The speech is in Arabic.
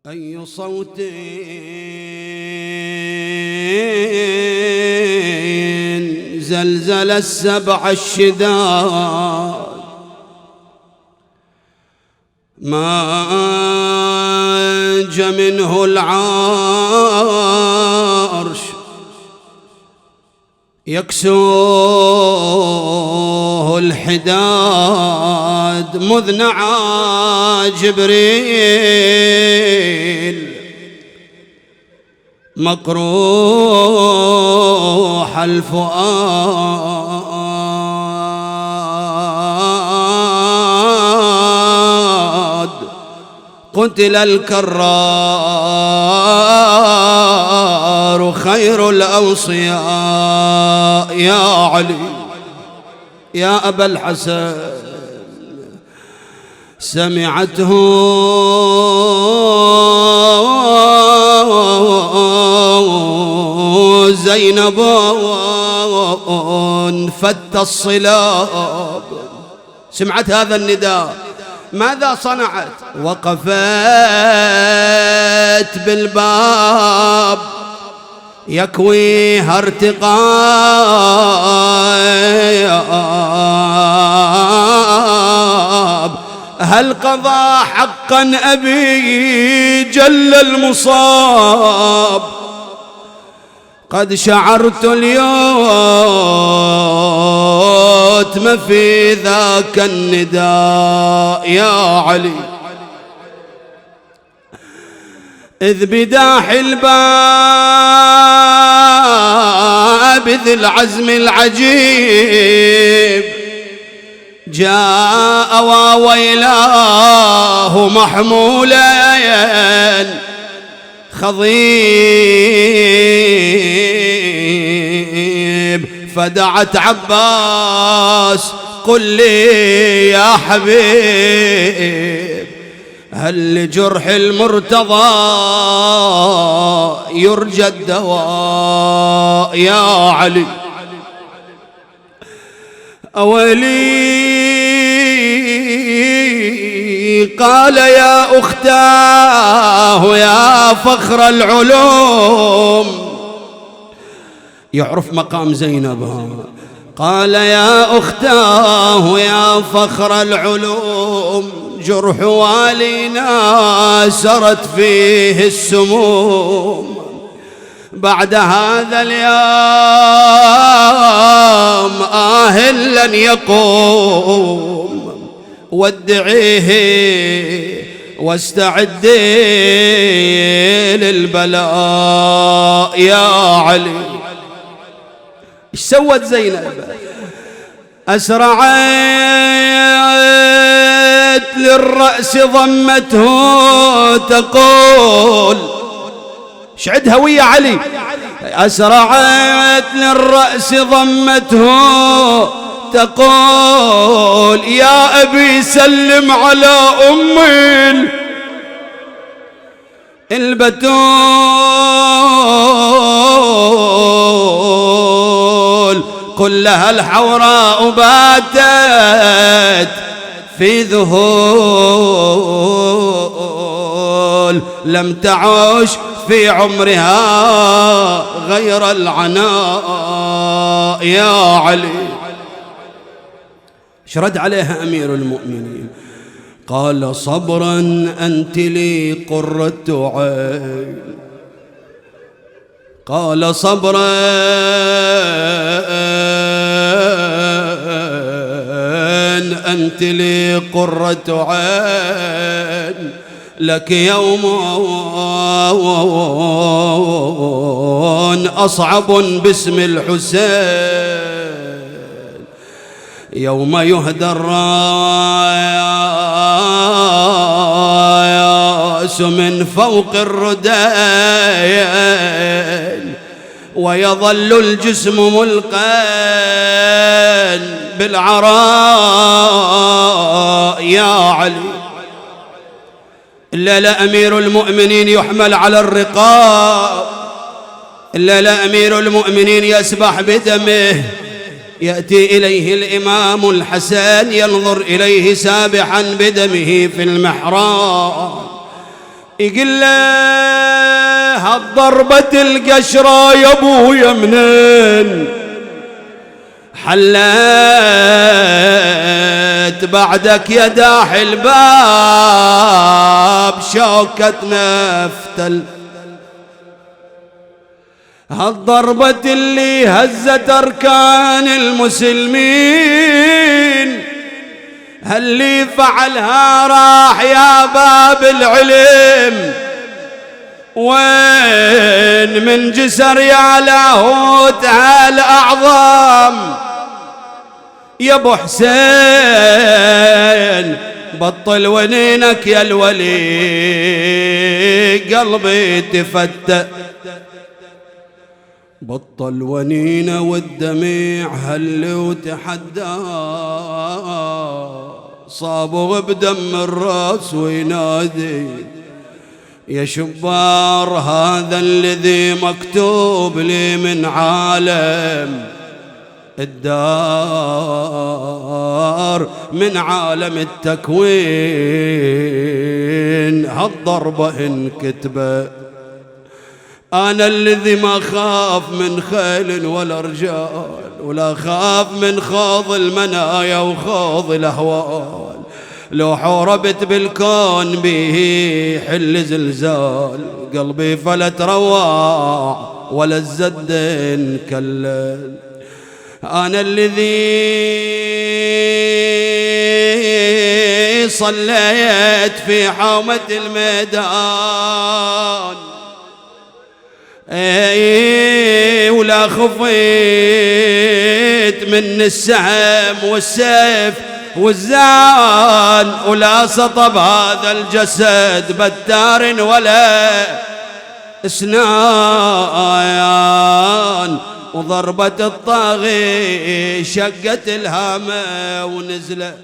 أي صوت زلزل السبع الشداد ماج منه العرش يكسوه الحداد مذ نعى جبريل مقروح الفؤاد قتل الكرار خير الأوصياء يا علي يا أبا الحسن سمعته زينب فت الصلاب سمعت هذا النداء ماذا صنعت؟ وقفت بالباب يكويها ارتقاب هل قضى حقا أبي جل المصاب قد شعرت اليوم في ذاك النداء يا علي إذ بداح الباب ذي العزم العجيب جاء وويلاه محمولا خضيب فدعت عباس قل لي يا حبيب هل لجرح المرتضى يرجى الدواء يا علي أولي قال يا أختاه يا فخر العلوم يعرف مقام زينب قال يا أختاه يا فخر العلوم جرح والينا سرت فيه السموم بعد هذا اليوم لن يقوم ودعيه واستعدي للبلاء يا علي ايش سوت زينب أسرعت للرأس ضمته تقول شعدها ويا علي أسرعت للرأس ضمته تقول يا أبي سلم على أمي البتول قل لها الحوراء باتت في ذهول لم تعش في عمرها غير العناء يا علي شرد عليها أمير المؤمنين قال صبرا أنت لي قرة عين قال صبرا أنت لي قرة عين لك يوم أصعب باسم الحسين يوم يهدى الراياس من فوق الردين ويظل الجسم ملقا بالعراء يا علي إلا لا أمير المؤمنين يحمل على الرقاب إلا لا أمير المؤمنين يسبح بدمه يأتي إليه الإمام الحسن ينظر إليه سابحا بدمه في المحراب يقول له هالضربة القشرة يا ابويا منين حليت بعدك يا داحي الباب شوكة نفتل. هالضربة اللي هزت أركان المسلمين اللي فعلها راح يا باب العلم وين من جسر يا لاهوت هالأعظم يا ابو حسين بطل ونينك يا الولي قلبي تفتت. بطل ونينه والدميع هل وتحدى صابغ بدم الراس وينادي يا شبار هذا الذي مكتوب لي من عالم الدار من عالم التكوين هالضربة انكتبت. أنا الذي ما خاف من خيل ولا رجال ولا خاف من خوض المنايا وخوض الأهوال لو حوربت بالكون به حل زلزال قلبي فلا تروع ولا الزد انكلل. أنا الذي صليت في حومة الميدان ولا خفيت من السهم والسيف والزان ولا سطب هذا الجسد بتار ولا اسنان وضربة الطاغي شقت الهامة ونزلت.